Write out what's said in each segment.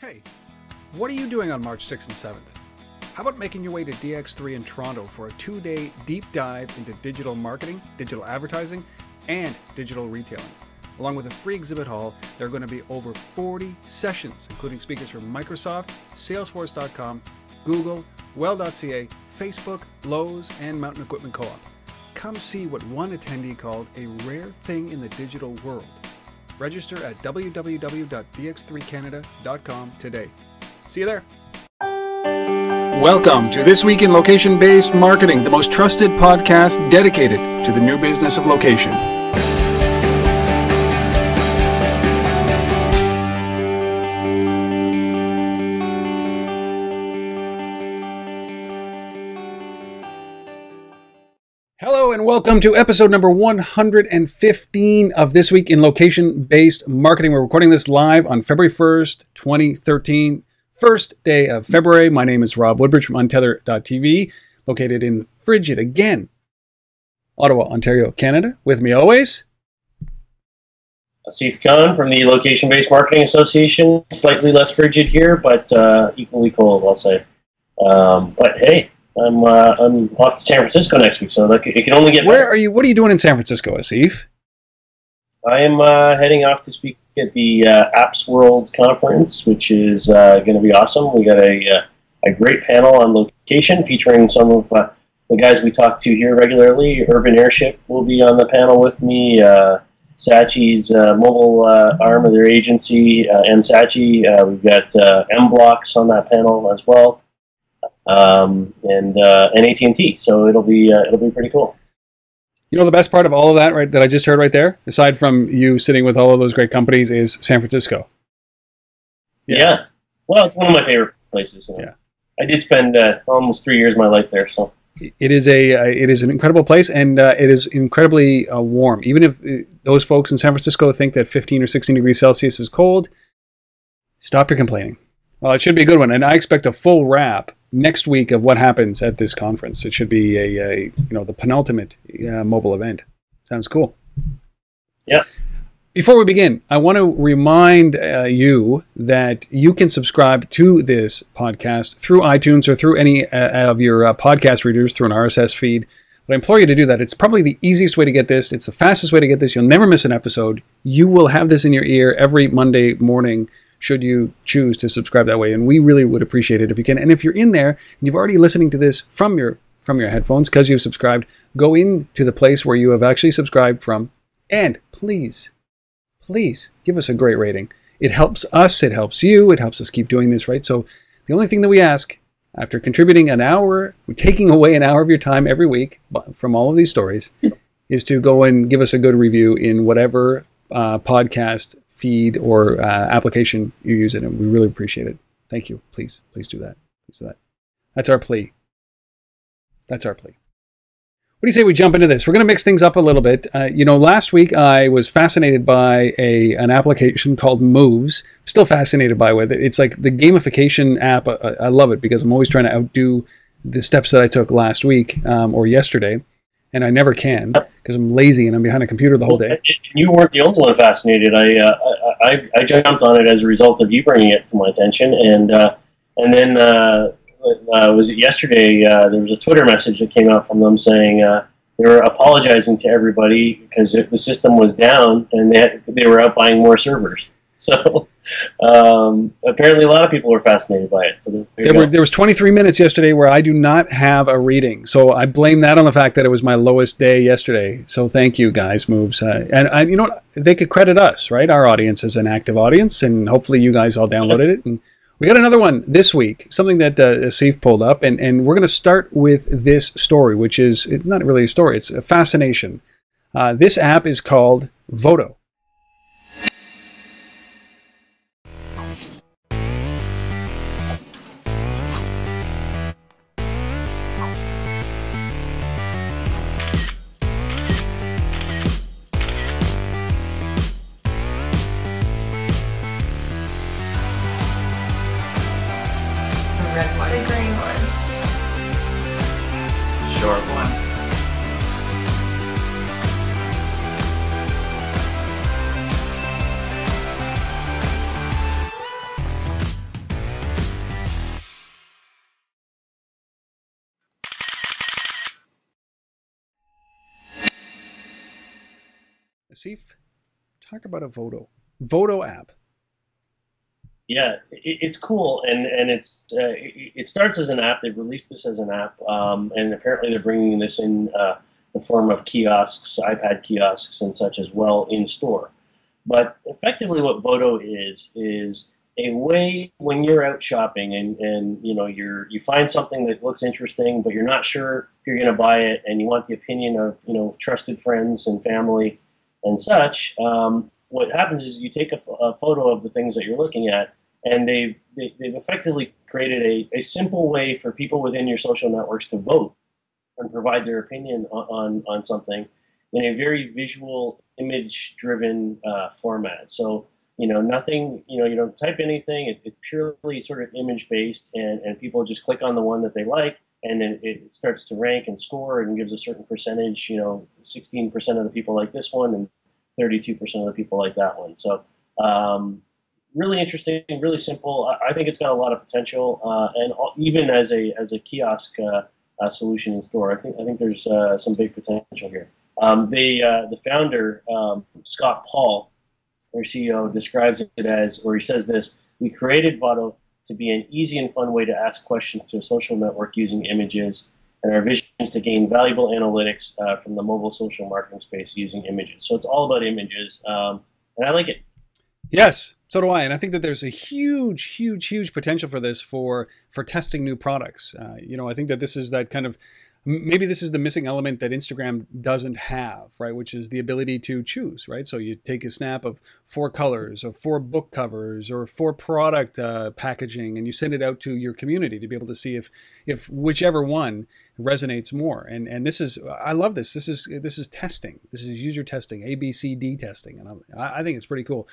Hey, what are you doing on March 6th and 7th? How about making your way to DX3 in Toronto for a 2-day deep dive into digital marketing, digital advertising, and digital retailing? Along with a free exhibit hall, there are going to be over 40 sessions, including speakers from Microsoft, Salesforce.com, Google, Well.ca, Facebook, Lowe's, and Mountain Equipment Co-op. Come see what one attendee called a rare thing in the digital world. Register at www.dx3canada.com today. See you there. Welcome to This Week in Location-Based Marketing, the most trusted podcast dedicated to the new business of location. Hello and welcome to episode number 115 of This Week in Location-Based Marketing. We're recording this live on February 1st, 2013, first day of February. My name is Rob Woodbridge from Untethered.tv, located in frigid, again, Ottawa, Ontario, Canada. With me always, Scott Kveton from the Location-Based Marketing Association. Slightly less frigid here, but equally cold, I'll say. But hey, I'm off to San Francisco next week, so it can only get better. Where are you? What are you doing in San Francisco, Asif? I am heading off to speak at the Apps World Conference, which is going to be awesome. We got a great panel on location featuring some of the guys we talk to here regularly. Urban Airship will be on the panel with me. Saatchi's mobile arm of their agency, M Saatchi. We've got M Blocks on that panel as well. And AT&T, so it'll be pretty cool. You know, the best part of all of that, right, that I just heard right there, aside from you sitting with all of those great companies, is San Francisco. Yeah. Well, it's one of my favorite places. Yeah. I did spend almost 3 years of my life there, so. It is an incredible place, and it is incredibly warm. Even if those folks in San Francisco think that 15 or 16 degrees Celsius is cold, stop your complaining. Well, it should be a good one, and I expect a full wrap next week of what happens at this conference. It should be the penultimate mobile event. Sounds cool. Yeah. Before we begin, I want to remind you that you can subscribe to this podcast through iTunes or through any of your podcast readers through an RSS feed. But I implore you to do that. It's probably the easiest way to get this. It's the fastest way to get this. You'll never miss an episode. You will have this in your ear every Monday morning, should you choose to subscribe that way. And we really would appreciate it if you can. And if you're in there and you've already listening to this from your headphones because you've subscribed, go into the place where you have actually subscribed from, and please give us a great rating. It helps us, it helps you, it helps us keep doing this, right? So the only thing that we ask, after contributing an hour, taking away an hour of your time every week from all of these stories, is to go and give us a good review in whatever podcast feed or application you use it, and we really appreciate it. Thank you. Please do that. Please do that. That's our plea. What do you say we jump into this? We're going to mix things up a little bit. Last week I was fascinated by an application called Moves. Still fascinated by it. It's like the gamification app. I love it because I'm always trying to outdo the steps that I took last week or yesterday. And I never can because I'm lazy and I'm behind a computer the whole day. You weren't the only one fascinated. I jumped on it as a result of you bringing it to my attention, and then was it yesterday? There was a Twitter message that came out from them saying they were apologizing to everybody because the system was down and they were out buying more servers. So apparently a lot of people were fascinated by it. So there was 23 minutes yesterday where I do not have a reading. So I blame that on the fact that it was my lowest day yesterday. So thank you guys, Moves. And you know what? They could credit us, right? Our audience is an active audience, and hopefully you guys all downloaded it. And we got another one this week, something that Asif pulled up. And we're going to start with this story, which is not really a story. It's a fascination. This app is called Voto. Red one. The green one. Short one. Asif, talk about a Voto app. Yeah, it's cool, and it starts as an app. They've released this as an app, and apparently they're bringing this in the form of kiosks, iPad kiosks, and such as well in store. But effectively, what Voto is a way when you're out shopping and you find something that looks interesting, but you're not sure if you're going to buy it, and you want the opinion of trusted friends and family and such. What happens is you take a photo of the things that you're looking at, and they've effectively created a simple way for people within your social networks to vote and provide their opinion on something in a very visual, image-driven format. So nothing, you don't type anything. It's purely sort of image-based, and people just click on the one that they like, and then it starts to rank and score and gives a certain percentage. 16% of the people like this one, and 32% of the people like that one. So really interesting, really simple. I think it's got a lot of potential, and even as a kiosk solution in store, I think there's some big potential here. The founder, Scott Paul, their CEO, describes it as, or he says this: "We created Voto to be an easy and fun way to ask questions to a social network using images. And our vision is to gain valuable analytics from the mobile social marketing space using images." So it's all about images, and I like it. Yes, so do I. And I think that there's a huge potential for this for testing new products. I think that this is that kind of, maybe this is the missing element that Instagram doesn't have, right? Which is the ability to choose, right? So you take a snap of 4 colors or 4 book covers or 4 product packaging, and you send it out to your community to be able to see if whichever one resonates more. And this is, I love this. This is testing. This is user testing, ABCD testing, and I think it's pretty cool.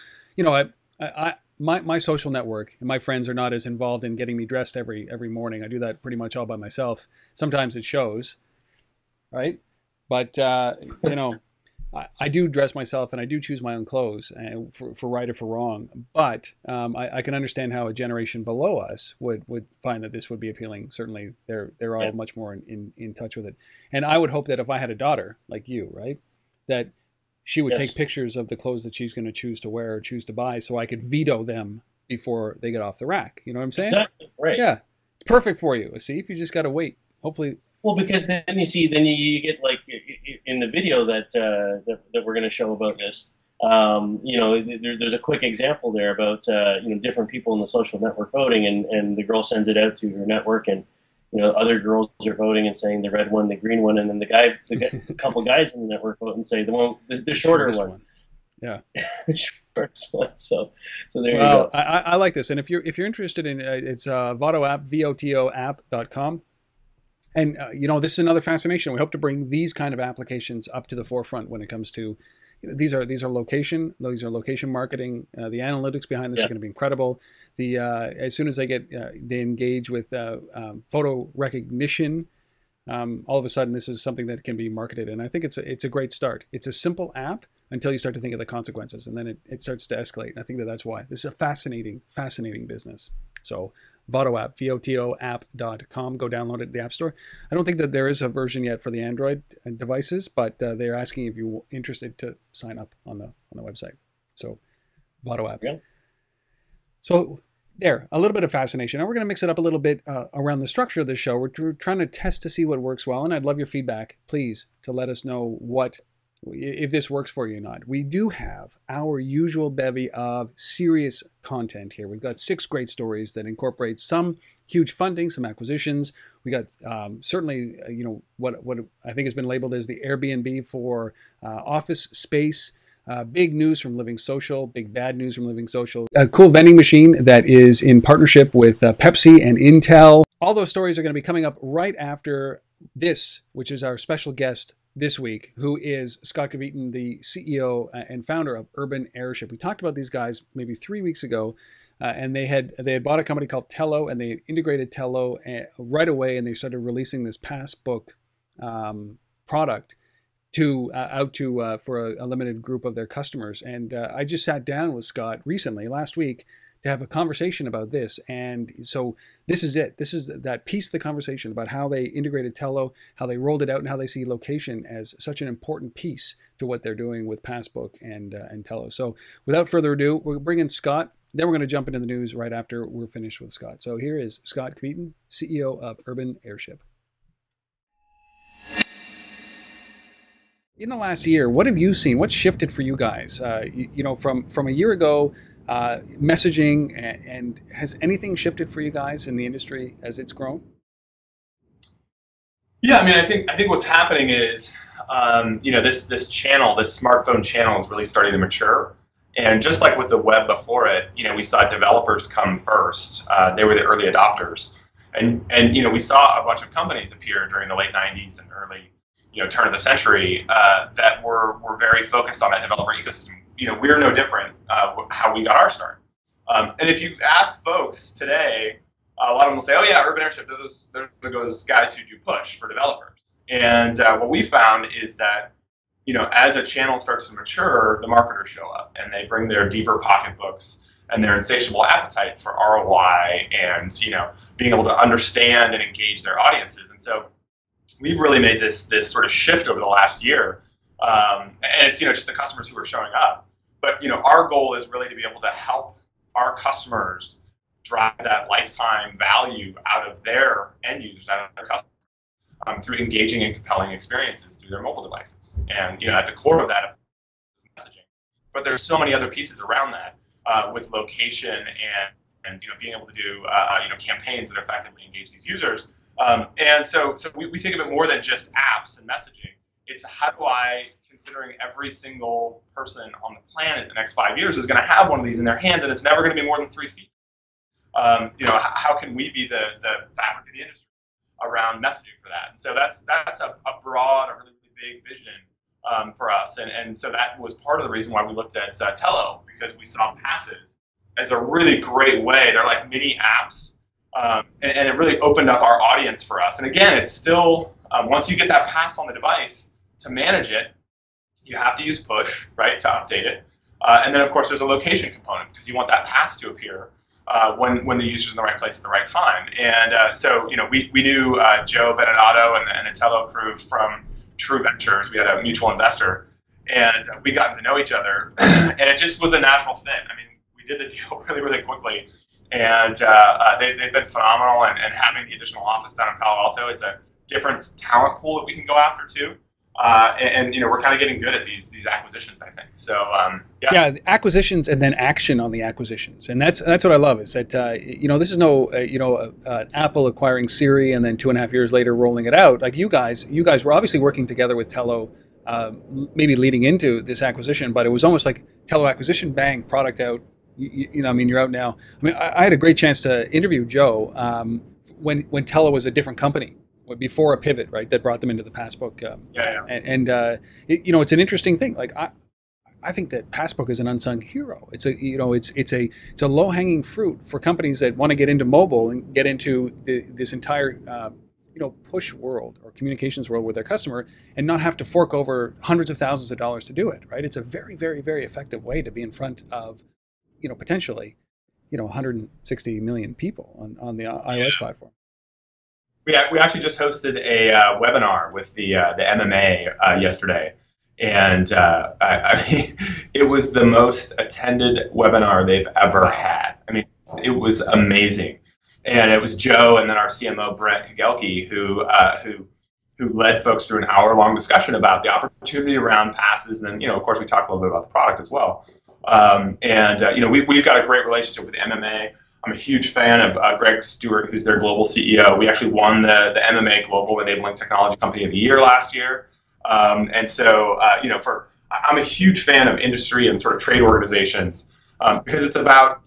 My social network and my friends are not as involved in getting me dressed every morning. I do that pretty much all by myself. Sometimes it shows, right? But I do dress myself, and I do choose my own clothes for right or for wrong. But I can understand how a generation below us would find that this would be appealing. Certainly, they're all much more in touch with it. And I would hope that if I had a daughter like you, right, that she would take pictures of the clothes that she's going to choose to wear or choose to buy, so I could veto them before they get off the rack. You know what I'm saying? Exactly. Right. Yeah, it's perfect for you. See, if you just got to wait. Hopefully. Well, because then you get, like, in the video that we're going to show about this. There's a quick example there about different people in the social network voting, and the girl sends it out to her network, and other girls are voting and saying the red one, the green one, and then a couple guys in the network vote and say the shorter one. Yeah, the shortest one. So there you go. I like this, and if you're interested in it's Voto app, votoapp.com. And this is another fascination. We hope to bring these kind of applications up to the forefront when it comes to these are location marketing. The analytics behind this are going to be incredible. As soon as they engage with photo recognition, all of a sudden this is something that can be marketed, and I think it's a great start. It's a simple app until you start to think of the consequences, and then it starts to escalate. And I think that's why this is a fascinating business. So Voto app, votoapp.com. Go download it at the App Store. I don't think that there is a version yet for the Android devices, but they're asking if you're interested to sign up on the website. So Voto app. Yeah. So there, a little bit of fascination. Now we're going to mix it up a little bit around the structure of the show. We're trying to test to see what works well, and I'd love your feedback, please, to let us know if this works for you or not. We do have our usual bevy of serious content here. We've got 6 great stories that incorporate some huge funding, some acquisitions. We got certainly, what I think has been labeled as the Airbnb for office space. Big news from LivingSocial, big bad news from LivingSocial. A cool vending machine that is in partnership with Pepsi and Intel. All those stories are going to be coming up right after this, which is our special guest this week, who is Scott Kveton, the CEO and founder of Urban Airship. We talked about these guys maybe 3 weeks ago, and they had bought a company called Tello, and they integrated Tello right away, and they started releasing this Passbook product for a limited group of their customers. And I just sat down with Scott recently, last week, to have a conversation about this. And so this is it. This is that piece of the conversation about how they integrated Tello, how they rolled it out, and how they see location as such an important piece to what they're doing with Passbook and Tello. So without further ado, we'll bring in Scott. Then we're going to jump into the news right after we're finished with Scott. So here is Scott Kveton, CEO of Urban Airship. In the last year, what have you seen? What shifted for you guys? From a year ago, messaging, and has anything shifted for you guys in the industry as it's grown? Yeah, I mean, I think what's happening is, this channel, this smartphone channel, is really starting to mature. And just like with the web before it, we saw developers come first. They were the early adopters, and we saw a bunch of companies appear during the late '90s and early turn of the century that were very focused on that developer ecosystem. We're no different how we got our start. And if you ask folks today, a lot of them will say, "Oh yeah, Urban Airship, they're those guys who do push for developers." And what we found is that as a channel starts to mature, the marketers show up and they bring their deeper pocketbooks and their insatiable appetite for ROI and being able to understand and engage their audiences. And so we've really made this sort of shift over the last year, and it's just the customers who are showing up. But our goal is really to be able to help our customers drive that lifetime value out of their end users, out of their customers, through engaging and compelling experiences through their mobile devices. And at the core of that is messaging. But there's so many other pieces around that with location and being able to do campaigns that effectively engage these users. And so we think of it more than just apps and messaging. It's how do I, considering every single person on the planet in the next 5 years is going to have one of these in their hands, and it's never going to be more than 3 feet. How can we be the fabric of the industry around messaging for that? And so that's a broad, a really, really big vision for us. And so that was part of the reason why we looked at Tello, because we saw passes as a really great way. They're like mini apps. And it really opened up our audience for us. And again, it's still, once you get that pass on the device, to manage it, you have to use push, right, to update it. And then, of course, there's a location component because you want that pass to appear when the user's in the right place at the right time. And so, we knew Joe Benedato and the Tello crew from True Ventures. We had a mutual investor, and we got to know each other. And it just was a natural fit. I mean, we did the deal really, really quickly. And they've been phenomenal, and having the additional office down in Palo Alto, it's a different talent pool that we can go after too. And we're kind of getting good at these acquisitions, I think. So yeah, acquisitions and then action on the acquisitions, and that's what I love. Is that this is no Apple acquiring Siri and then 2.5 years later rolling it out. Like you guys were obviously working together with Tello, maybe leading into this acquisition, but it was almost like Tello acquisition, bang, product out. You're out now. I mean, I had a great chance to interview Joe when Tello was a different company, before a pivot, right, that brought them into the Passbook. It's an interesting thing. Like I think that Passbook is an unsung hero. It's a low hanging fruit for companies that want to get into mobile and get into this entire push world or communications world with their customer and not have to fork over hundreds of thousands of dollars to do it. Right? It's a very, very, very effective way to be in front of potentially, 160 million people on the iOS platform. We actually just hosted a webinar with the MMA yesterday, and I mean, it was the most attended webinar they've ever had. I mean, it was amazing, and it was Joe and then our CMO Brent Higelke who led folks through an hour-long discussion about the opportunity around passes, and then of course we talked a little bit about the product as well. We've got a great relationship with MMA. I'm a huge fan of Greg Stewart, who's their global CEO. We actually won the MMA Global Enabling Technology Company of the Year last year. I'm a huge fan of industry and sort of trade organizations because it's about,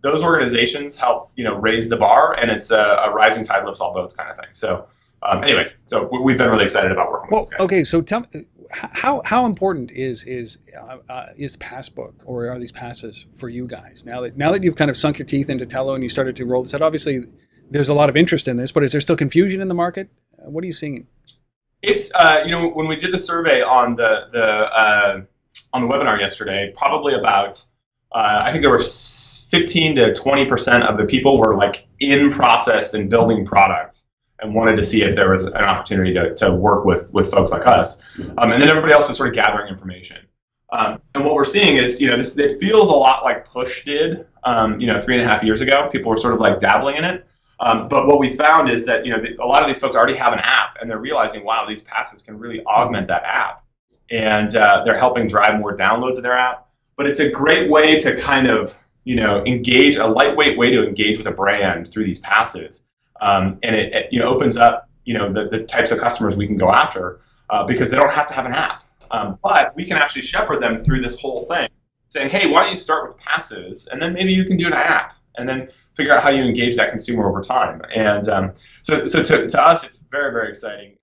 those organizations help, raise the bar, and it's a rising tide lifts all boats kind of thing. So so we've been really excited about working with those guys. Okay, so tell me, how important is Passbook, or are these passes for you guys now that you've kind of sunk your teeth into Tello and you started to roll this out? Obviously, there's a lot of interest in this, but is there still confusion in the market? What are you seeing? It's when we did the survey on the webinar yesterday, probably about I think there were 15 to 20% of the people were like in process and building products and wanted to see if there was an opportunity to work with folks like us. And then everybody else was sort of gathering information. And what we're seeing is, it feels a lot like Push did, 3.5 years ago. People were sort of like dabbling in it. But what we found is that, a lot of these folks already have an app, and they're realizing, wow, these passes can really augment that app. And they're helping drive more downloads of their app. But it's a great way to kind of, engage, a lightweight way to engage with a brand through these passes. And it opens up, the types of customers we can go after because they don't have to have an app. But we can actually shepherd them through this whole thing, saying, hey, why don't you start with passes, and then maybe you can do an app, and then figure out how you engage that consumer over time. And so to us, it's very, very exciting.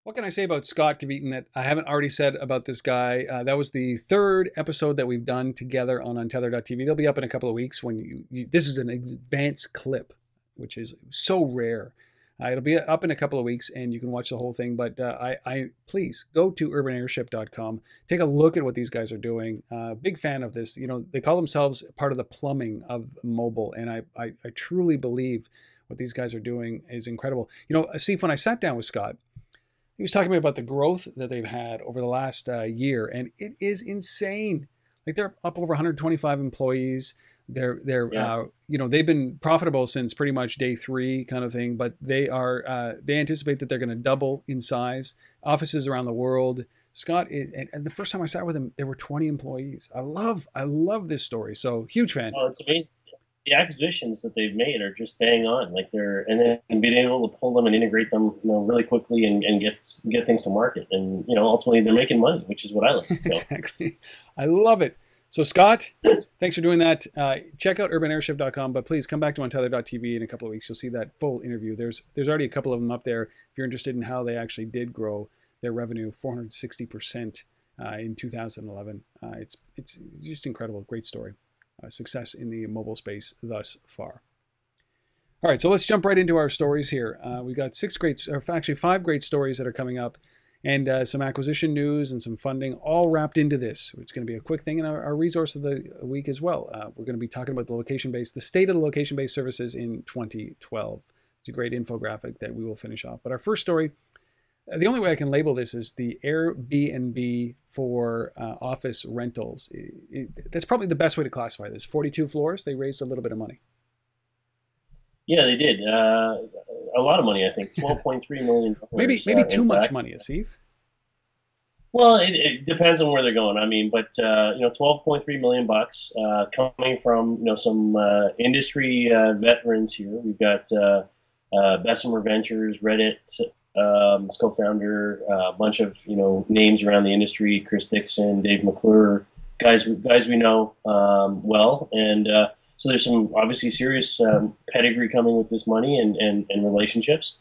What can I say about Scott Kveton that I haven't already said about this guy? That was the third episode that we've done together on Untethered.tv. They'll be up in a couple of weeks. When this is an advanced clip, which is so rare. It'll be up in a couple of weeks, and you can watch the whole thing. But please go to urbanairship.com. Take a look at what these guys are doing. Big fan of this. They call themselves part of the plumbing of mobile, and I truly believe what these guys are doing is incredible. Asif, when I sat down with Scott, he was talking to me about the growth that they've had over the last year, and it is insane. Like, they're up over 125 employees. They've been profitable since pretty much day 3 kind of thing, but they anticipate that they're going to double in size. Offices around the world. Scott, and the first time I sat with him, there were 20 employees. I love this story. So huge fan. Oh, it's amazing. The acquisitions that they've made are just bang on. And then being able to pull them and integrate them, really quickly and get things to market. And, ultimately they're making money, which is what I like. So. Exactly. I love it. So Scott, thanks for doing that. Check out urbanairship.com, but please come back to Untitled.tv in a couple of weeks. You'll see that full interview. There's already a couple of them up there. If you're interested in how they actually did grow their revenue 460% in 2011. It's just incredible. Great story. Success in the mobile space thus far. All right, so let's jump right into our stories here. We've got 5 great stories that are coming up, and some acquisition news and some funding all wrapped into this. It's going to be a quick thing, and our resource of the week as well. We're going to be talking about the state of the location-based services in 2012. It's a great infographic that we will finish off. But our first story, the only way I can label this is the Airbnb for office rentals. That's probably the best way to classify this. 42 floors, they raised a little bit of money. Yeah, they did. A lot of money, I think. $12.3 million. maybe too much money, Asif. Well, it depends on where they're going. I mean, but $12.3 million bucks coming from some industry veterans here. We've got Bessemer Ventures, Reddit, his co-founder, a bunch of names around the industry: Chris Dixon, Dave McClure, guys we know well, and so there's some obviously serious pedigree coming with this money and relationships.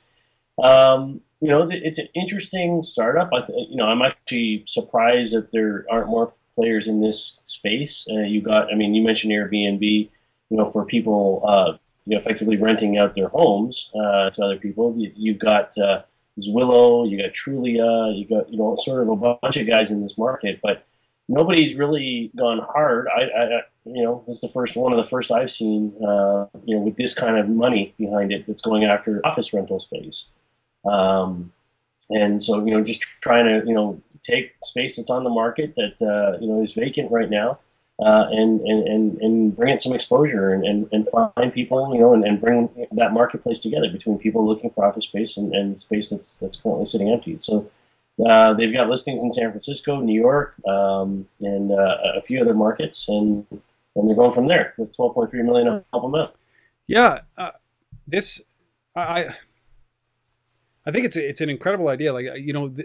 It's an interesting startup. I'm actually surprised that there aren't more players in this space. You mentioned Airbnb, for people effectively renting out their homes to other people. You've got Zwillow, you got Trulia, you got sort of a bunch of guys in this market, but nobody's really gone hard. This is one of the first I've seen with this kind of money behind it that's going after office rental space. And so just trying to take space that's on the market that is vacant right now, and bring it some exposure and find people and bring that marketplace together between people looking for office space and space that's currently sitting empty. So they've got listings in San Francisco, New York, and a few other markets, and they're going from there with $12.3 million to help them out. Yeah, I think it's an incredible idea.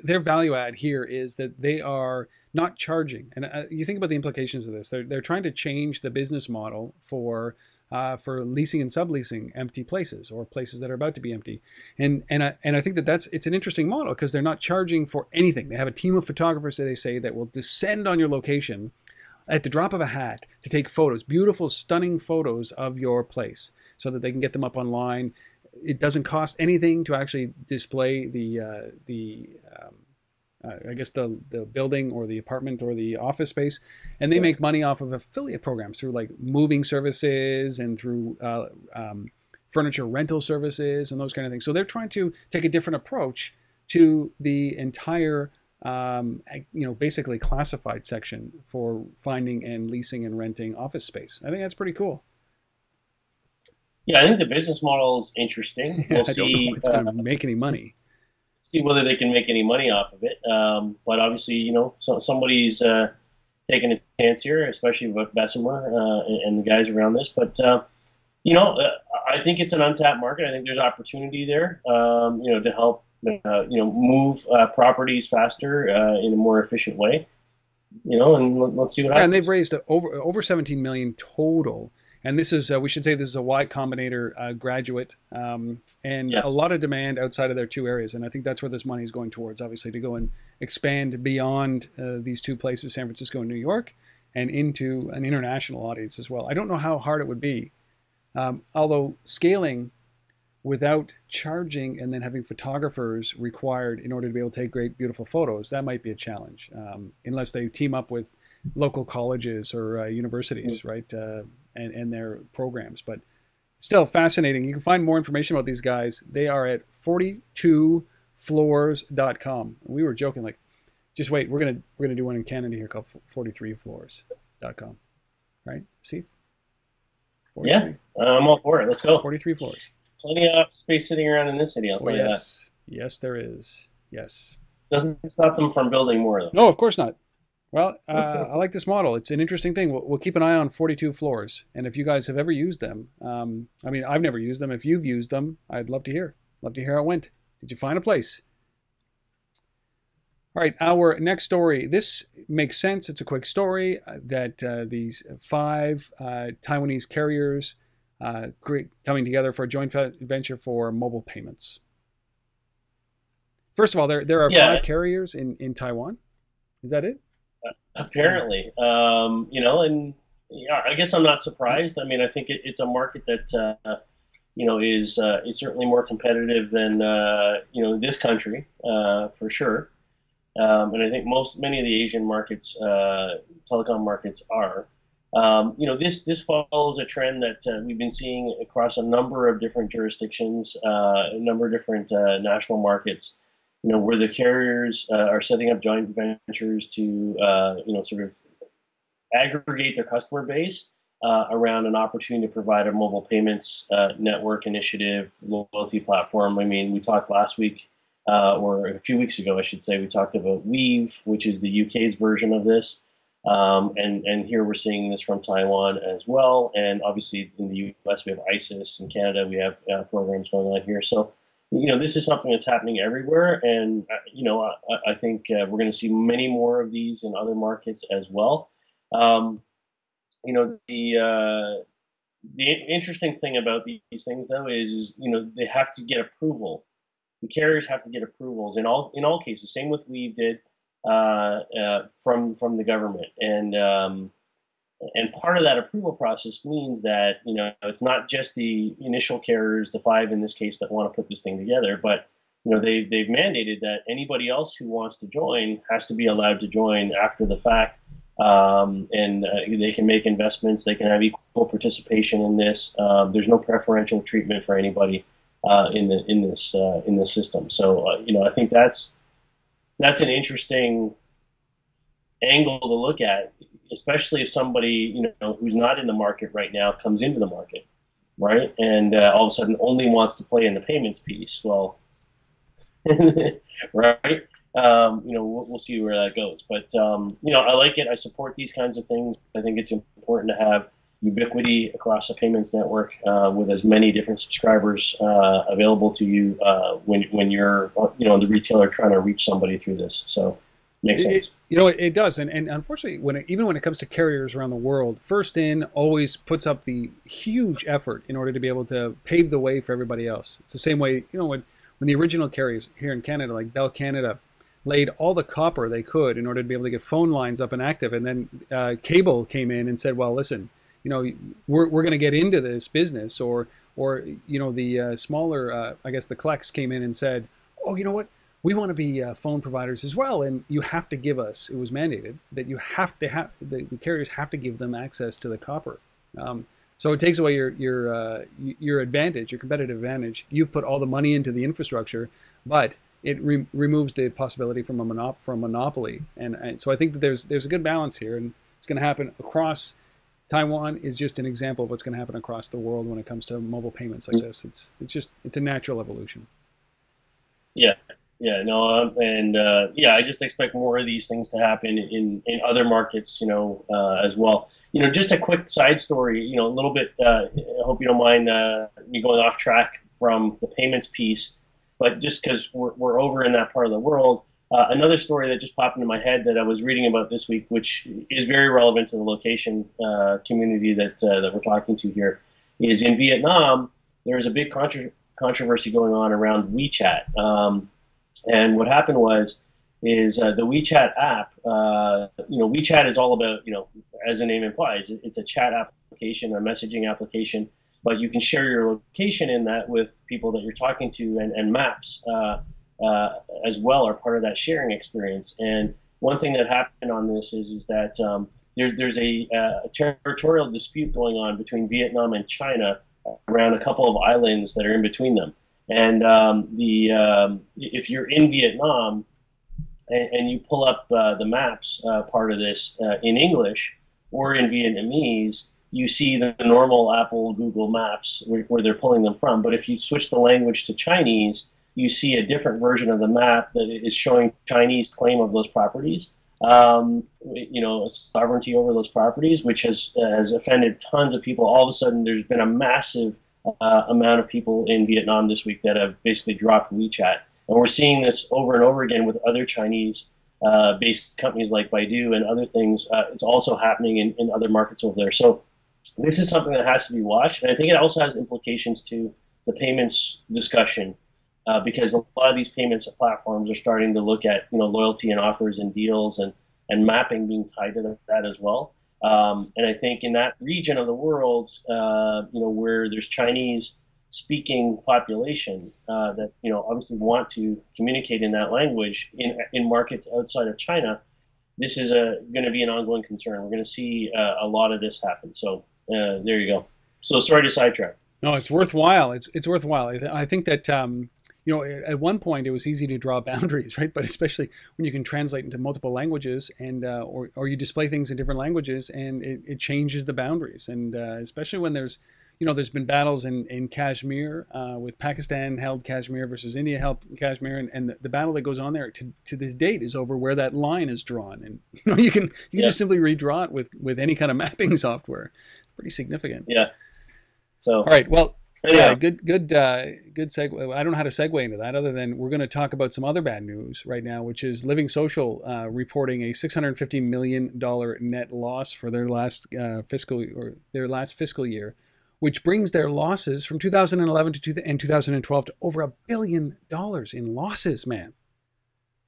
Their value add here is that they are not charging, and you think about the implications of this. They're trying to change the business model for leasing and subleasing empty places or places that are about to be empty, and I think it's an interesting model because they're not charging for anything. They have a team of photographers that they say that will descend on your location at the drop of a hat to take photos, beautiful, stunning photos of your place, so that they can get them up online. It doesn't cost anything to actually display the I guess the building or the apartment or the office space, and they make money off of affiliate programs through like moving services and through furniture rental services and those kind of things. So they're trying to take a different approach to the entire basically classified section for finding and leasing and renting office space. I think that's pretty cool. Yeah, I think the business model is interesting. We'll I don't know if it's going to make any money. See whether they can make any money off of it. But obviously, somebody's taking a chance here, especially with Bessemer and the guys around this. But I think it's an untapped market. I think there's opportunity there, to help move properties faster in a more efficient way. And let's see what happens. And they've raised over 17 million total. And this is, we should say, this is a Y Combinator graduate, and yes. A lot of demand outside of their two areas. And I think that's where this money is going towards, obviously, to go and expand beyond these two places, San Francisco and New York, and into an international audience as well. I don't know how hard it would be, although scaling without charging and then having photographers required in order to be able to take great, beautiful photos, that might be a challenge, unless they team up with local colleges or universities, right, and their programs. But still fascinating. You can find more information about these guys. They are at 42floors.com. We were joking, like, just wait, we're gonna do one in Canada here called 43floors.com, right? See? 43. Yeah, I'm all for it. Let's go. 43 floors. Plenty of office space sitting around in this city, I'll tell you that. Yes, there is. Yes. Doesn't stop them from building more, though. No, of course not. Well, I like this model. It's an interesting thing. We'll keep an eye on 42 floors. And if you guys have ever used them, I've never used them. If you've used them, I'd love to hear. Love to hear how it went. Did you find a place? All right, our next story. This makes sense. It's a quick story that these 5 Taiwanese carriers coming together for a joint venture for mobile payments. First of all, there are 5 carriers in Taiwan. Is that it? Apparently, and I guess I'm not surprised. I mean, I think it's a market that is certainly more competitive than this country for sure. And I think many of the Asian markets, telecom markets, are. This follows a trend that we've been seeing across a number of different jurisdictions, a number of different national markets. Where the carriers are setting up joint ventures to, sort of aggregate their customer base around an opportunity to provide a mobile payments network initiative, loyalty platform. I mean, we talked last week, or a few weeks ago, I should say, we talked about Weave, which is the UK's version of this. And here we're seeing this from Taiwan as well. And obviously in the US, we have ISIS. In Canada, we have programs going on here. So, this is something that's happening everywhere, and I think we're going to see many more of these in other markets as well. The interesting thing about these things, though, is they have to get approval. The carriers have to get approvals in all cases. Same with Weave did from the government, and part of that approval process means that it's not just the initial carriers, the 5 in this case, that want to put this thing together, but they've mandated that anybody else who wants to join has to be allowed to join after the fact, and they can make investments, they can have equal participation in this. There's no preferential treatment for anybody in this system. So I think that's an interesting angle to look at, especially if somebody who's not in the market right now comes into the market, right, and all of a sudden only wants to play in the payments piece. Well, right, we'll see where that goes. But I like it. I support these kinds of things. I think it's important to have ubiquity across a payments network with as many different subscribers available to you when you're the retailer trying to reach somebody through this. So. Makes sense. It does, and unfortunately, even when it comes to carriers around the world, First In always puts up the huge effort in order to be able to pave the way for everybody else. It's the same way, when the original carriers here in Canada, like Bell Canada, laid all the copper they could in order to be able to get phone lines up and active, and then cable came in and said, well, listen, we're going to get into this business, or the smaller, I guess the Clex came in and said, oh, you know what? we want to be phone providers as well, and you have to give us. It was mandated that you have to have the carriers have to give them access to the copper. So it takes away your advantage, your competitive advantage. You've put all the money into the infrastructure, but it removes the possibility from a monopoly. And so I think that there's a good balance here, and it's going to happen across. Taiwan is just an example of what's going to happen across the world when it comes to mobile payments like this. It's a natural evolution. Yeah, yeah, no, I just expect more of these things to happen in other markets, as well. Just a quick side story, a little bit. I hope you don't mind me going off track from the payments piece, but just because we're over in that part of the world. Another story that just popped into my head that I was reading about this week, which is very relevant to the location community that we're talking to here, is in Vietnam. There's a big controversy going on around WeChat, and what happened is the WeChat app. WeChat is all about, as the name implies, it's a chat application, a messaging application, but you can share your location in that with people that you're talking to, and maps. As well are part of that sharing experience. And one thing that happened on this is that there's a territorial dispute going on between Vietnam and China around a couple of islands that are in between them. And if you're in Vietnam and you pull up the maps part of this in English or in Vietnamese, you see the normal Apple, Google Maps where they're pulling them from. But if you switch the language to Chinese, you see a different version of the map that is showing Chinese claim of those properties, sovereignty over those properties, which has offended tons of people. All of a sudden, there's been a massive amount of people in Vietnam this week that have basically dropped WeChat. And we're seeing this over and over again with other Chinese-based companies like Baidu and other things. It's also happening in other markets over there. So this is something that has to be watched. And I think it also has implications to the payments discussion. Because a lot of these payments platforms are starting to look at loyalty and offers and deals and mapping being tied to that as well. And I think in that region of the world, where there's Chinese speaking population that obviously want to communicate in that language in markets outside of China, this is going to be an ongoing concern. We're going to see a lot of this happen. So there you go. So sorry to sidetrack. No, it's worthwhile. It's worthwhile. I think that. At one point it was easy to draw boundaries, right? But especially when you can translate into multiple languages and or you display things in different languages, and it changes the boundaries. And especially when there's been battles in Kashmir with Pakistan held Kashmir versus India held Kashmir, and the battle that goes on there to this date is over where that line is drawn. And you can just simply redraw it with any kind of mapping software. Pretty significant. Yeah. So all right, well. Yeah, good segue. I don't know how to segue into that other than we're going to talk about some other bad news right now, which is LivingSocial reporting a $650 million net loss for their last fiscal year, which brings their losses from 2011 to 2012 to over $1 billion in losses. Man,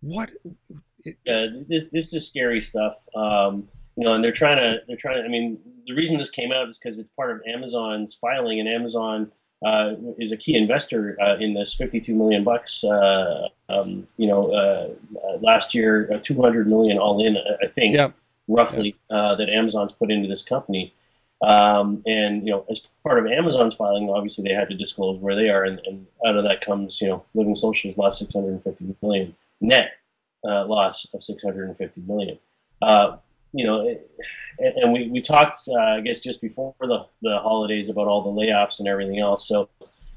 what? This is scary stuff. And they're trying to. I mean, the reason this came out is because it's part of Amazon's filing, and Amazon is a key investor in this. $52 million last year, $200 million all in, I think, roughly, that Amazon's put into this company. And as part of Amazon's filing, obviously they had to disclose where they are, and out of that comes LivingSocial's lost $650 million net loss of $650 million. And we talked, I guess, just before the holidays about all the layoffs and everything else. So,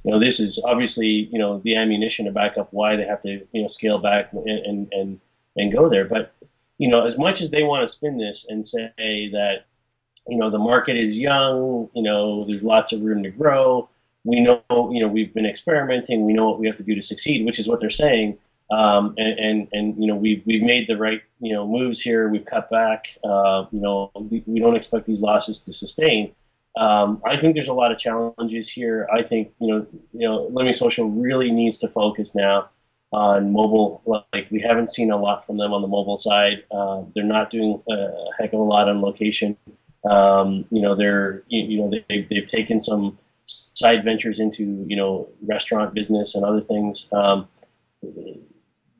this is obviously, the ammunition to back up why they have to, scale back and go there. But, as much as they want to spin this and say that, the market is young, there's lots of room to grow. We know, we've been experimenting. We know what we have to do to succeed, which is what they're saying. We've made the right moves here. We've cut back. We don't expect these losses to sustain. I think there's a lot of challenges here. I think LivingSocial really needs to focus now on mobile. Like, we haven't seen a lot from them on the mobile side. They're not doing a heck of a lot on location. They've taken some side ventures into restaurant business and other things.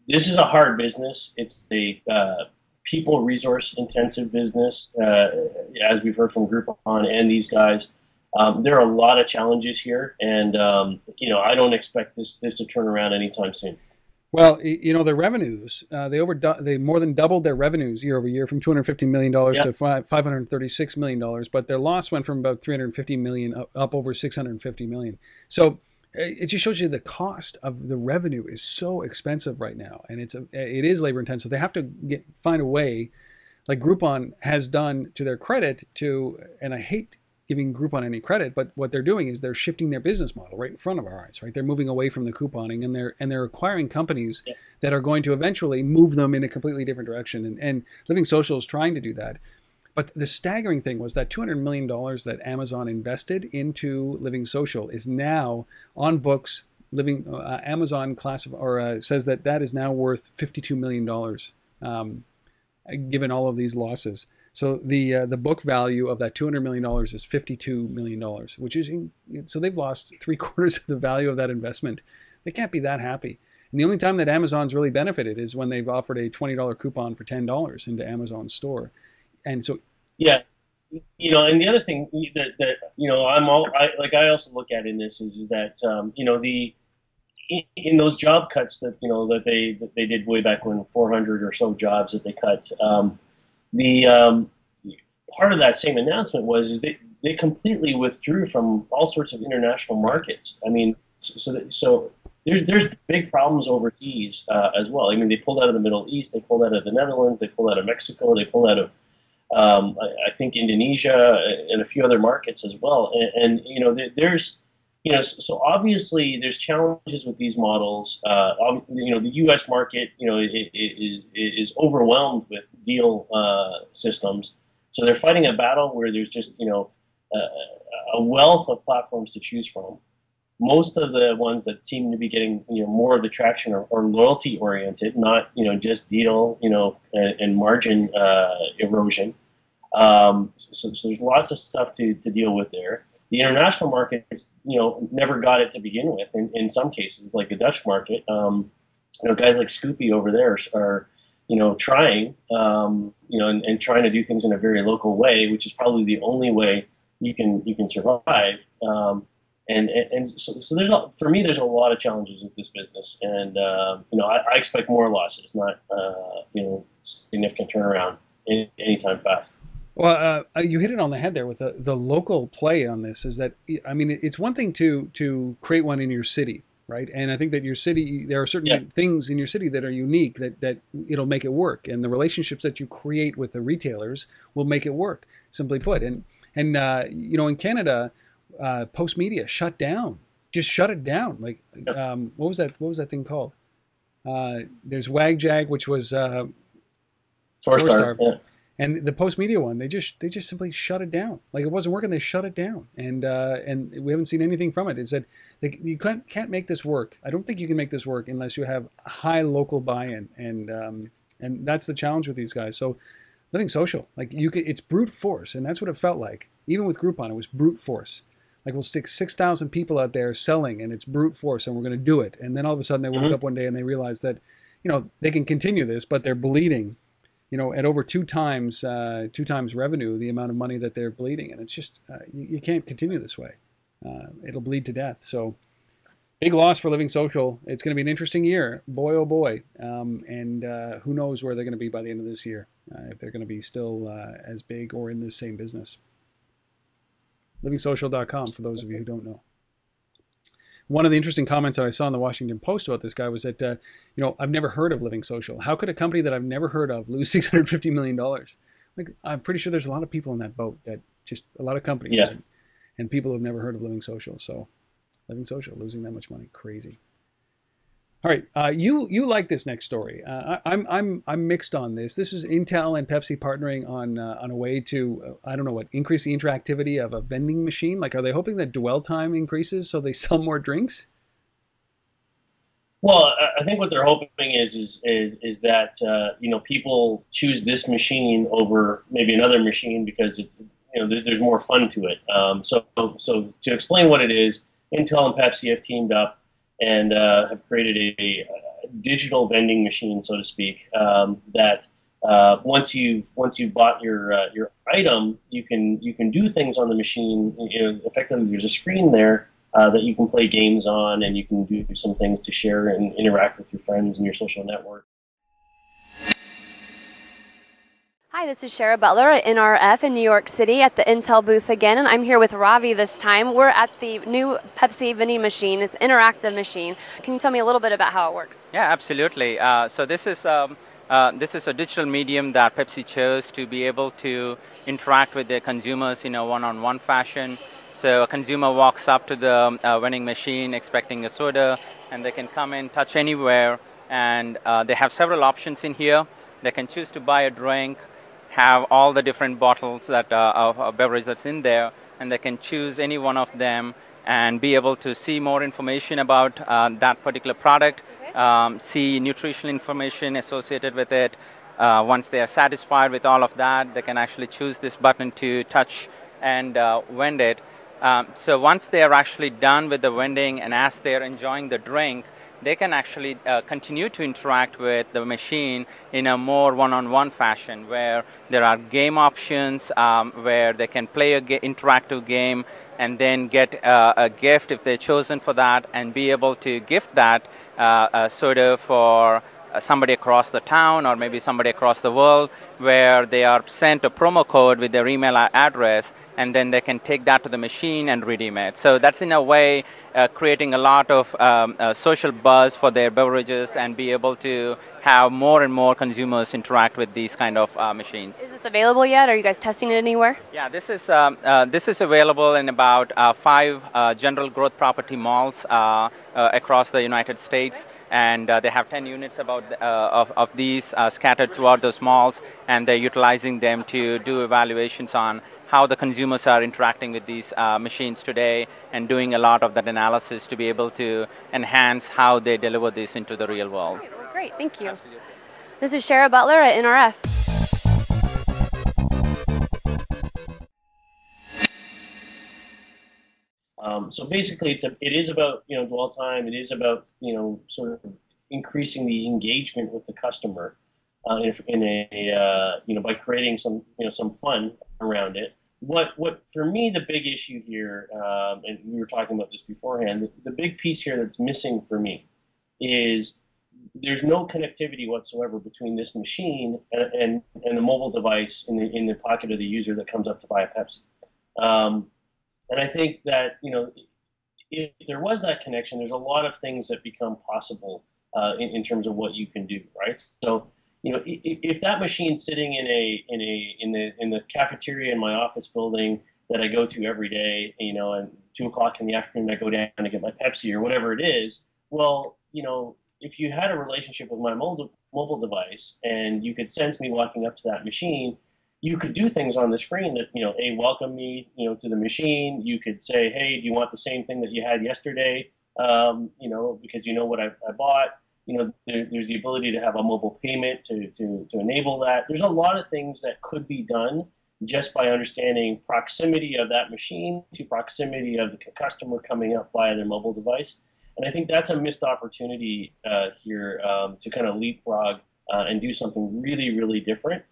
This is a hard business. It's a people resource intensive business, as we've heard from Groupon and these guys. There are a lot of challenges here, and I don't expect this to turn around anytime soon. Well, their revenues, they more than doubled their revenues year over year from $250 million to $536 million, but their loss went from about $350 million up over $650 million. So it just shows you the cost of the revenue is so expensive right now, and it is labor intensive. They have to find a way, like Groupon has done to their credit, and I hate giving Groupon any credit, but what they're doing is they're shifting their business model right in front of our eyes, right? They're moving away from the couponing, and they're acquiring companies that are going to eventually move them in a completely different direction. And LivingSocial is trying to do that. But the staggering thing was that $200 million that Amazon invested into LivingSocial is now on books. Amazon says that is now worth $52 million, given all of these losses. So the book value of that $200 million is $52 million, which is so they've lost 3/4 of the value of that investment. They can't be that happy. And the only time that Amazon's really benefited is when they've offered a $20 coupon for $10 into Amazon's store. And so and the other thing that I also look at in this is that in those job cuts that they did way back when, 400 or so jobs that they cut. Part of that same announcement was they completely withdrew from all sorts of international markets. I mean, so there's big problems overseas as well. I mean, they pulled out of the Middle East, they pulled out of the Netherlands, they pulled out of Mexico, they pulled out of I think Indonesia and a few other markets as well. And so obviously there's challenges with these models. The U.S. market, is overwhelmed with deal systems. So they're fighting a battle where there's just, a wealth of platforms to choose from. Most of the ones that seem to be getting, more of the traction are loyalty oriented, not, just deal, and margin erosion. So there's lots of stuff to deal with there. The international markets, never got it to begin with. In some cases, like the Dutch market, guys like Scoopy over there are, trying, and trying to do things in a very local way, which is probably the only way you can survive. So for me, there's a lot of challenges with this business, and I expect more losses, not significant turnaround anytime fast. Well, you hit it on the head there with the local play on this. Is that, I mean, it's one thing to create one in your city, right? And I think that your city, there are certain things in your city that are unique that it'll make it work, and the relationships that you create with the retailers will make it work. Simply put, and in Canada, Post Media shut down, just shut it down. Like, what was that thing called? There's WagJag, which was Four-Star. And the Post Media one, they just simply shut it down. Like, it wasn't working, they shut it down, and we haven't seen anything from it. Is that you can't make this work? I don't think you can make this work unless you have high local buy-in, and that's the challenge with these guys. So, LivingSocial, like it's brute force, and that's what it felt like. Even with Groupon, it was brute force. Like, we'll stick 6,000 people out there selling, and it's brute force, and we're going to do it. And then all of a sudden, they woke up one day and they realized that, they can continue this, but they're bleeding. At over two times revenue, the amount of money that they're bleeding, and it's just you can't continue this way. It'll bleed to death. So, big loss for LivingSocial. It's going to be an interesting year, boy oh boy, and who knows where they're going to be by the end of this year, if they're going to be still as big or in the same business. LivingSocial.com for those of you who don't know. One of the interesting comments that I saw in the Washington Post about this guy was that, I've never heard of LivingSocial. How could a company that I've never heard of lose $650 million? Like, I'm pretty sure there's a lot of people in that boat, that just a lot of companies and people who've never heard of LivingSocial. So LivingSocial losing that much money, crazy. All right, you like this next story. I'm mixed on this. This is Intel and Pepsi partnering on a way to increase the interactivity of a vending machine. Like, are they hoping that dwell time increases so they sell more drinks? Well, I think what they're hoping is that people choose this machine over maybe another machine because it's there's more fun to it. So to explain what it is, Intel and Pepsi have teamed up and have created digital vending machine, so to speak, that once you've bought your item, you can do things on the machine. Effectively, there's a screen there that you can play games on, and you can do some things to share and interact with your friends and your social network. Hi, this is Shara Butler at NRF in New York City at the Intel booth again, and I'm here with Ravi this time. We're at the new Pepsi vending machine. It's an interactive machine. Can you tell me a little bit about how it works? Yeah, absolutely. So this is a digital medium that Pepsi chose to be able to interact with their consumers in a one-on-one fashion. So a consumer walks up to the vending machine expecting a soda, and they can come in, touch anywhere, and they have several options in here. They can choose to buy a drink, have all the different bottles that of beverage that's in there, and they can choose any one of them and be able to see more information about that particular product, see nutritional information associated with it. Once they are satisfied with all of that, they can actually choose this button to touch and vend it. So once they are actually done with the vending and as they're enjoying the drink, they can actually continue to interact with the machine in a more one-on-one fashion, where there are game options, where they can play an interactive game and then get a gift if they're chosen for that, and be able to gift that soda for somebody across the town or maybe somebody across the world, where they are sent a promo code with their email address, and then they can take that to the machine and redeem it. So that's in a way creating a lot of social buzz for their beverages and be able to have more and more consumers interact with these kind of machines. Is this available yet? Are you guys testing it anywhere? Yeah, this is available in about 5 general growth property malls across the United States, and they have 10 units of these scattered throughout those malls, and they're utilizing them to do evaluations on how the consumers are interacting with these machines today, and doing a lot of that analysis to be able to enhance how they deliver this into the real world. Great, well, great, thank you. Absolutely. This is Shara Butler at NRF. So basically, it is about dwell time. It is about sort of increasing the engagement with the customer by creating some fun around it. What for me the big issue here, and we were talking about this beforehand, the big piece here that's missing for me is there's no connectivity whatsoever between this machine and the mobile device in the pocket of the user that comes up to buy a Pepsi. And I think that if there was that connection, there's a lot of things that become possible in terms of what you can do, right? So if that machine's sitting in the cafeteria in my office building that I go to every day, and 2 o'clock in the afternoon I go down to get my Pepsi or whatever it is, well, if you had a relationship with my mobile device and you could sense me walking up to that machine, you could do things on the screen that welcome me to the machine. You could say, hey, do you want the same thing that you had yesterday? Because what I bought. There's the ability to have a mobile payment to enable that. There's a lot of things that could be done just by understanding proximity of that machine to proximity of the customer coming up via their mobile device. And I think that's a missed opportunity here to kind of leapfrog and do something really, really different.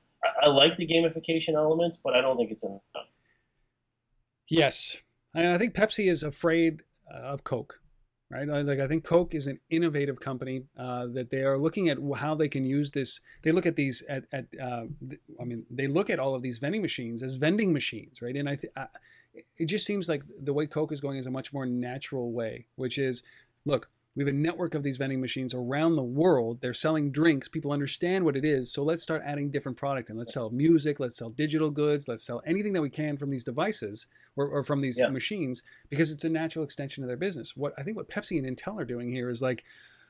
I like the gamification elements, but I don't think it's enough. Yes. And I think Pepsi is afraid of Coke. Right, like I think Coke is an innovative company that they are looking at how they can use this. They look at these they look at all of these vending machines as vending machines, right? And it just seems like the way Coke is going is a much more natural way, which is, look, we have a network of these vending machines around the world. They're selling drinks. People understand what it is. So let's start adding different product, and let's sell music. Let's sell digital goods. Let's sell anything that we can from these devices or from these machines, because it's a natural extension of their business. What Pepsi and Intel are doing here is like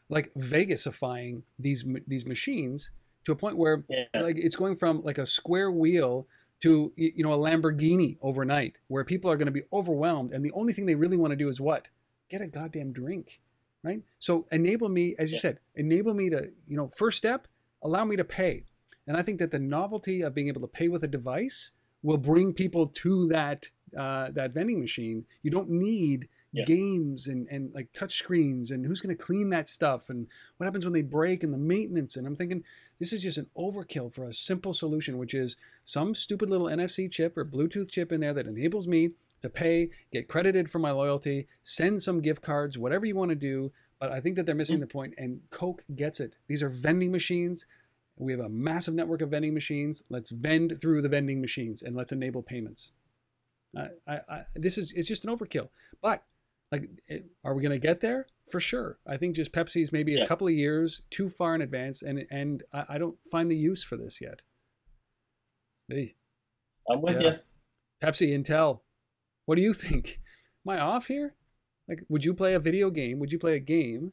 Vegasifying these machines to a point where like it's going from like a square wheel to a Lamborghini overnight, where people are going to be overwhelmed, and the only thing they really want to do is what? Get a goddamn drink. Right? So enable me, as you said, enable me to, first step, allow me to pay. And I think that the novelty of being able to pay with a device will bring people to that vending machine. You don't need games and like touch screens, and who's going to clean that stuff, and what happens when they break, and the maintenance. And I'm thinking this is just an overkill for a simple solution, which is some stupid little NFC chip or Bluetooth chip in there that enables me to pay, get credited for my loyalty, send some gift cards, whatever you want to do. But I think that they're missing the point, and Coke gets it. These are vending machines. We have a massive network of vending machines. Let's vend through the vending machines and let's enable payments. It's just an overkill. But like, are we going to get there? For sure. I think just Pepsi's maybe a couple of years too far in advance, and I don't find the use for this yet. Hey. I'm with you. Pepsi, Intel. What do you think? Am I off here? Like, would you play a video game? Would you play a game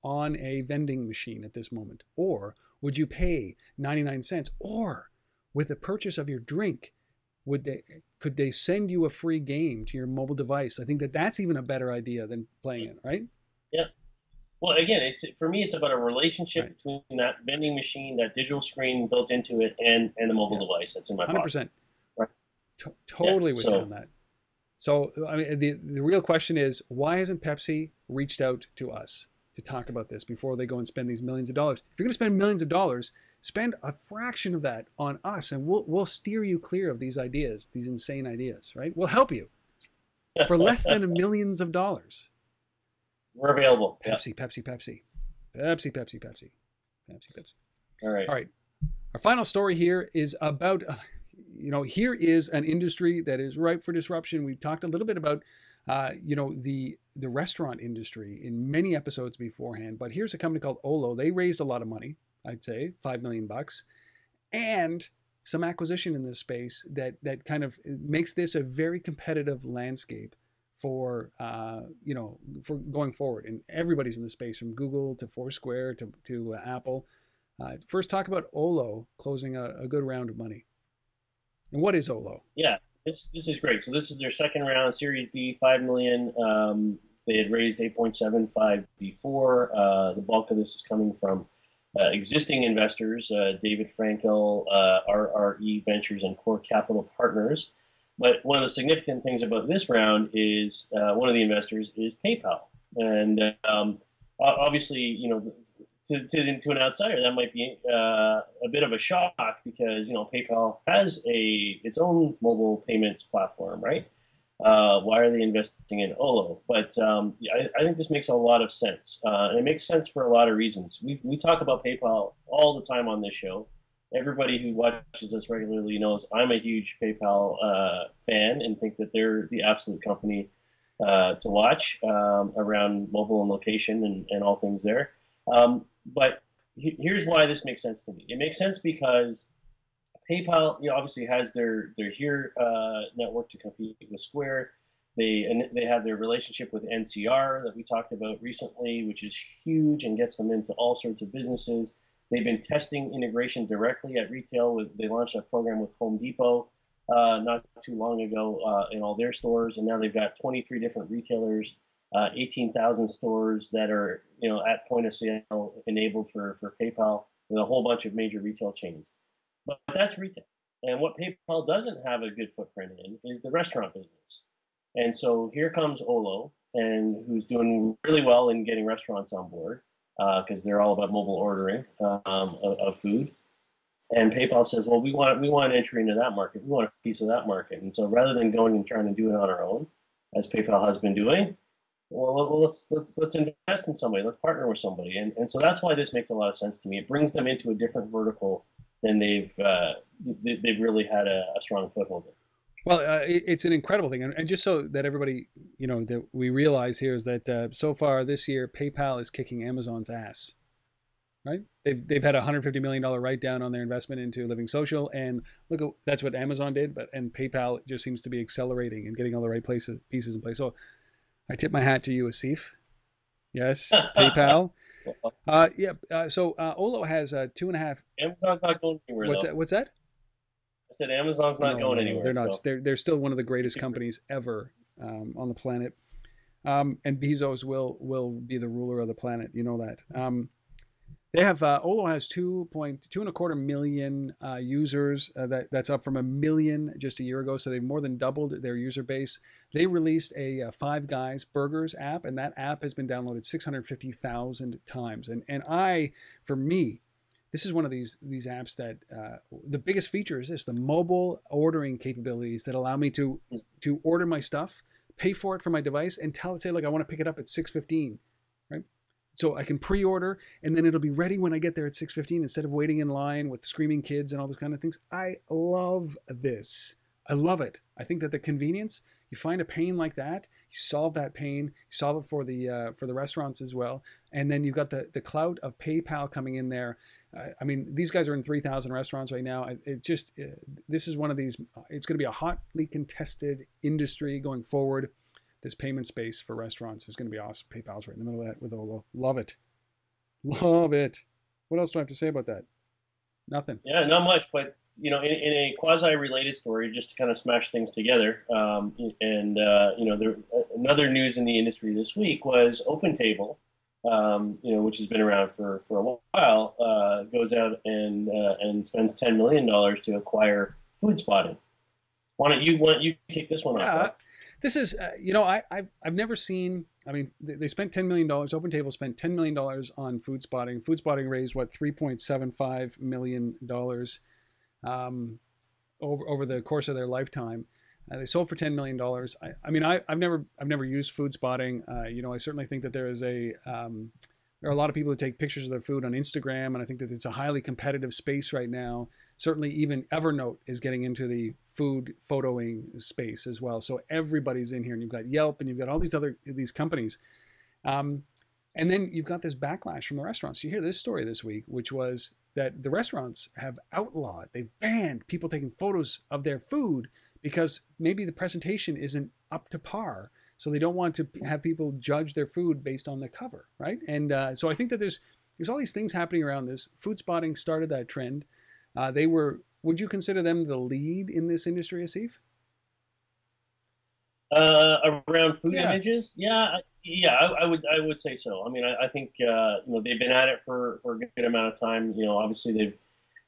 on a vending machine at this moment? Or would you pay 99 cents? Or with the purchase of your drink, could they send you a free game to your mobile device? I think that's even a better idea than playing it, right? Yeah. Well, again, for me, it's about a relationship between that vending machine, that digital screen built into it, and the mobile device that's in my 100%. Right. Totally with you on that. So, I mean, the real question is, why hasn't Pepsi reached out to us to talk about this before they go and spend these millions of dollars? If you're going to spend millions of dollars, spend a fraction of that on us, and we'll steer you clear of these ideas, these insane ideas, right? We'll help you for less than millions of dollars. We're available. Pepsi, Pepsi, Pepsi. Pepsi, Pepsi, Pepsi. Pepsi, Pepsi. All right. All right. Our final story here is about... here is an industry that is ripe for disruption. We've talked a little bit about, the restaurant industry in many episodes beforehand. But here's a company called Olo. They raised a lot of money, I'd say, $5 million, and some acquisition in this space that kind of makes this a very competitive landscape for for going forward. And everybody's in the space, from Google to Foursquare to Apple. First, talk about Olo closing a good round of money. And what is Olo? Yeah, this is great. So this is their second round, Series B, $5 million. They had raised 8.75 before. The bulk of this is coming from existing investors, David Frankel, RRE Ventures, and Core Capital Partners. But one of the significant things about this round is one of the investors is PayPal. And obviously, to an outsider, that might be a bit of a shock, because PayPal has its own mobile payments platform, right? Why are they investing in Olo? But I think this makes a lot of sense, and it makes sense for a lot of reasons. We talk about PayPal all the time on this show. Everybody who watches us regularly knows I'm a huge PayPal fan, and think that they're the absolute company to watch around mobile and location and all things there. But here's why this makes sense to me. It makes sense because PayPal, obviously has their Here network to compete with Square. They have their relationship with NCR that we talked about recently, which is huge and gets them into all sorts of businesses. They've been testing integration directly at retail. They launched a program with Home Depot not too long ago in all their stores, and now they've got 23 different retailers, 18,000 stores that are at point of sale enabled for PayPal, with a whole bunch of major retail chains. But that's retail. And what PayPal doesn't have a good footprint in is the restaurant business. And so here comes Olo, and who's doing really well in getting restaurants on board, because they're all about mobile ordering of food. And PayPal says, well, we want entry into that market. We want a piece of that market. And so rather than going and trying to do it on our own, as PayPal has been doing, well, let's invest in somebody. Let's partner with somebody. And so that's why this makes a lot of sense to me. It brings them into a different vertical than they've really had a strong foothold in. Well, it's an incredible thing. And just so that everybody, that we realize here, is that so far this year, PayPal is kicking Amazon's ass, right? They've had a $150 million write-down on their investment into LivingSocial. And look, that's what Amazon did. And PayPal just seems to be accelerating and getting all the right pieces in place. So I tip my hat to you, Asif. Yes, PayPal. So Olo has 2.5. Amazon's not going anywhere. What's that? I said Amazon's not going anywhere. They're not. So. They're still one of the greatest companies ever on the planet. And Bezos will be the ruler of the planet. You know that. They have Olo has 2.25 million users. That's up from 1 million just a year ago. So they've more than doubled their user base. They released a Five Guys Burgers app, and that app has been downloaded 650,000 times. And for me, this is one of these apps that the biggest feature is this: the mobile ordering capabilities that allow me to order my stuff, pay for it from my device, and say like I want to pick it up at 6:15, right? So I can pre-order, and then it'll be ready when I get there at 6:15 instead of waiting in line with screaming kids and all those kind of things. I love this. I love it. I think that the convenience, you find a pain like that, you solve that pain, you solve it for the restaurants as well, and then you've got the clout of PayPal coming in there. I mean, these guys are in 3,000 restaurants right now. This is one of these. It's going to be a hotly contested industry going forward. This payment space for restaurants is going to be awesome. PayPal's right in the middle of that with Olo. Love it. Love it. What else do I have to say about that? Nothing. Yeah, not much. But, in a quasi-related story, just to kind of smash things together, another news in the industry this week was Opentable, which has been around for a while, goes out and spends $10 million to acquire FoodSpotting. Why don't you kick this one off? This is, I've never seen, I mean, they spent $10 million, Opentable spent $10 million on FoodSpotting. FoodSpotting raised, $3.75 million over the course of their lifetime. They sold for $10 million. I've never used FoodSpotting. I certainly think that there are a lot of people who take pictures of their food on Instagram, and I think that it's a highly competitive space right now. Certainly even Evernote is getting into the food photoing space as well. So everybody's in here, and you've got Yelp, and you've got all these companies. And then you've got this backlash from the restaurants. You hear this story this week, which was that the restaurants have outlawed, they've banned people taking photos of their food because maybe the presentation isn't up to par. So they don't want to have people judge their food based on the cover, right? And so I think that there's all these things happening around this. FoodSpotting started that trend. Would you consider them the lead in this industry, Asif? Around food images? Yeah, I would say so. I mean, I think they've been at it for a good amount of time. Obviously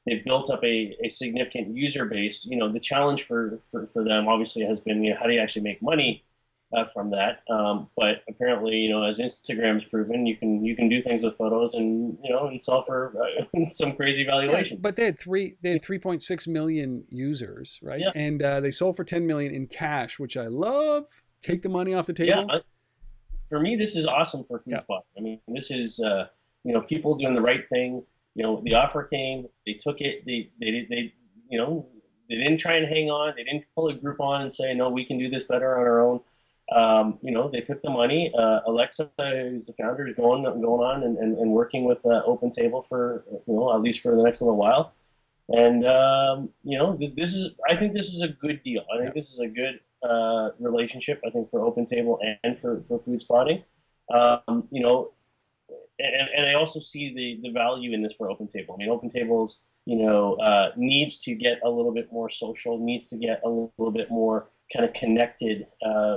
they've built up a significant user base. The challenge for them obviously has been how do you actually make money from that, but apparently, as Instagram's proven, you can do things with photos and sell for some crazy valuation. Yeah, but they had 3.6 million users, right? Yeah. And they sold for $10 million in cash, which I love. Take the money off the table. Yeah, for me, this is awesome for FoodSpot. Yeah. I mean, this is people doing the right thing. The offer came, they took it. They didn't try and hang on. They didn't pull a group on and say, no, we can do this better on our own. They took the money. Alexa, who's the founder, is going on and working with Opentable for at least for the next little while. And I think this is a good deal. I think this is a good relationship. I think for Opentable and for FoodSpotting. And I also see the value in this for Opentable. I mean, Opentable's needs to get a little bit more social, needs to get a little bit more kind of connected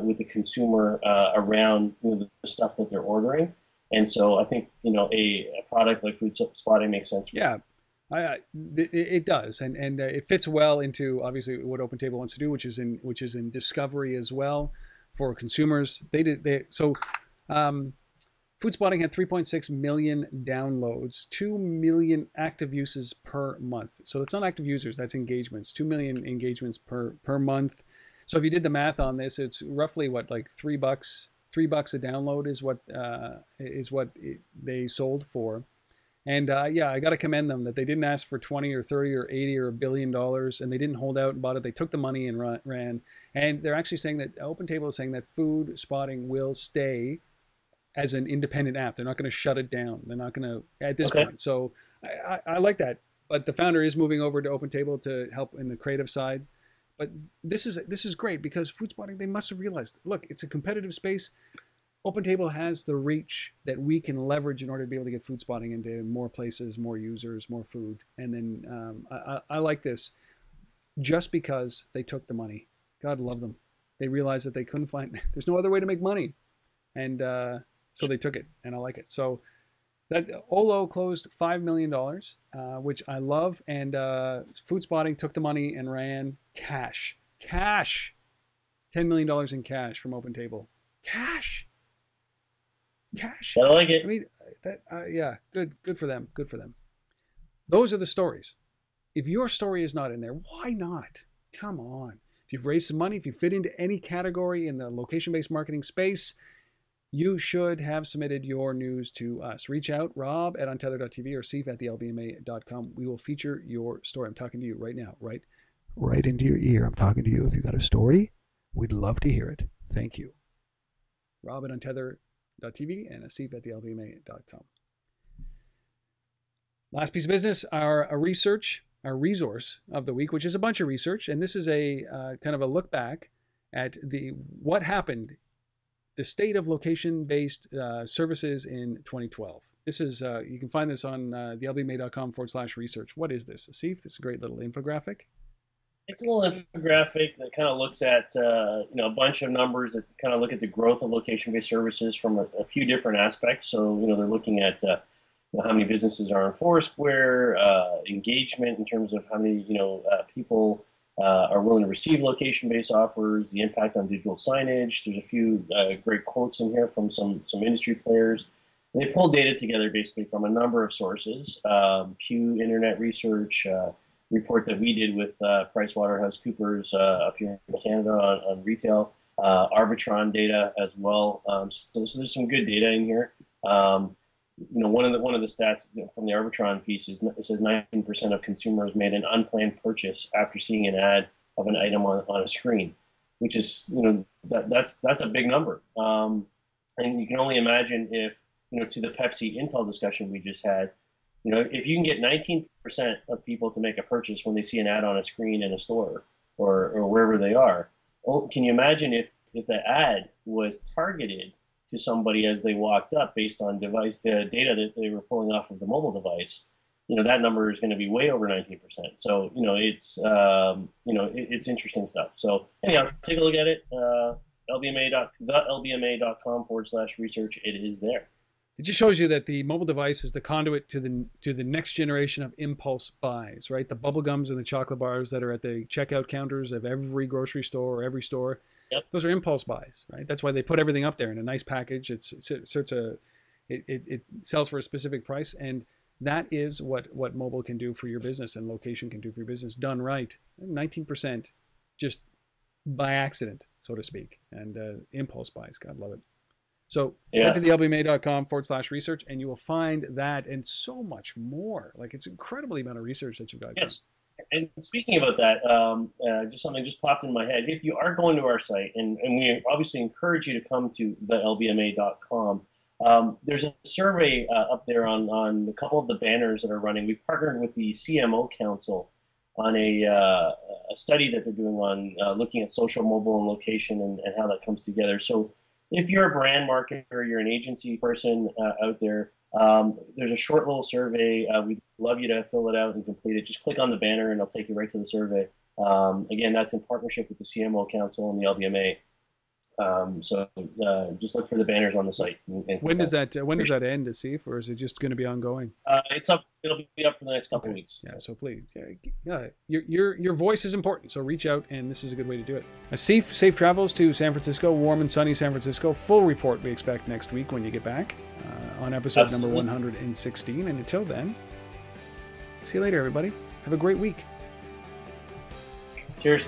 with the consumer around the stuff that they're ordering. And so I think a product like FoodSpotting makes sense. Yeah, it does, and it fits well into obviously what Opentable wants to do, which is in discovery as well for consumers. FoodSpotting had 3.6 million downloads, 2 million active uses per month. So it's not active users, that's engagements. 2 million engagements per month. So if you did the math on this, it's roughly $3 a download is what they sold for. And I got to commend them that they didn't ask for 20 or 30 or 80 or $1 billion, and they didn't hold out and bought it. They took the money and ran. And they're actually saying that Opentable is saying that FoodSpotting will stay as an independent app. They're not going to shut it down. They're not going to at this point. So I like that. But the founder is moving over to Opentable to help in the creative side. But this is great because FoodSpotting, they must have realized, look, it's a competitive space. Opentable has the reach that we can leverage in order to be able to get FoodSpotting into more places, more users, more food. And then I like this just because they took the money. God love them. They realized that they couldn't find, there's no other way to make money. And so they took it, and I like it. So That Olo closed $5 million, which I love, and FoodSpotting took the money and ran cash. $10 million in cash from Opentable. Cash. I like it. I mean, yeah, good for them. Good for them. Those are the stories. If your story is not in there, why not? Come on. If you've raised some money, if you fit into any category in the location-based marketing space, you should have submitted your news to us. Reach out, Rob at Untitled.tv or Steve at LBMA.com. We will feature your story. I'm talking to you right now, right into your ear. I'm talking to you. If you've got a story, we'd love to hear it. Thank you. Rob at Untethered.tv and Steve at LBMA.com. Last piece of business, our resource of the week, which is a bunch of research. And this is a kind of a look back at what happened, the state of location-based services in 2012. This is, you can find this on the lbma.com/research. What is this? Asif, this is a great little infographic. It's a little infographic that kind of looks at a bunch of numbers that kind of look at the growth of location-based services from a few different aspects. So, they're looking at how many businesses are on Foursquare, engagement in terms of how many, people are willing to receive location-based offers, the impact on digital signage. There's a few great quotes in here from some industry players. And they pulled data together basically from a number of sources. Pew Internet Research, report that we did with PricewaterhouseCoopers up here in Canada on retail, Arbitron data as well. So there's some good data in here. One of the stats from the Arbitron piece is it says 19% of consumers made an unplanned purchase after seeing an ad of an item on a screen, which is that's a big number. And you can only imagine if to the Pepsi Intel discussion we just had, if you can get 19% of people to make a purchase when they see an ad on a screen in a store or wherever they are, can you imagine if the ad was targeted to somebody as they walked up based on device data that they were pulling off of the mobile device? That number is going to be way over 19%. So it's interesting stuff. So anyhow, take a look at it. LBMA.com/research. It is there. It just shows you that the mobile device is the conduit to the next generation of impulse buys, right? The bubble gums and the chocolate bars that are at the checkout counters of every grocery store or every store. Yep. Those are impulse buys, right? That's why they put everything up there in a nice package. It sells for a specific price, and that is what mobile can do for your business and location can do for your business done right. 19% just by accident, so to speak, and impulse buys. God love it. So head to the lbma.com/research, and you will find that and so much more. Like, it's incredibly amount of research that you've got. Yes. And speaking about that, just something just popped in my head. If you are going to our site, and we obviously encourage you to come to the lbma.com, there's a survey up there on a couple of the banners that are running. We've partnered with the CMO Council on a study that they're doing on looking at social, mobile, and location and how that comes together. So if you're a brand marketer, you're an agency person out there, there's a short little survey. We'd love you to fill it out and complete it. Just click on the banner and it'll take you right to the survey. Again, that's in partnership with the CMO Council and the LBMA. So just look for the banners on the site. When does that end, Asif, or is it just going to be ongoing? It's up. It'll be up for the next couple of weeks. Yeah. So please, your voice is important. So reach out, and this is a good way to do it. Asif, safe travels to San Francisco, warm and sunny San Francisco. Full report we expect next week when you get back on episode number 116. And until then, see you later, everybody. Have a great week. Cheers.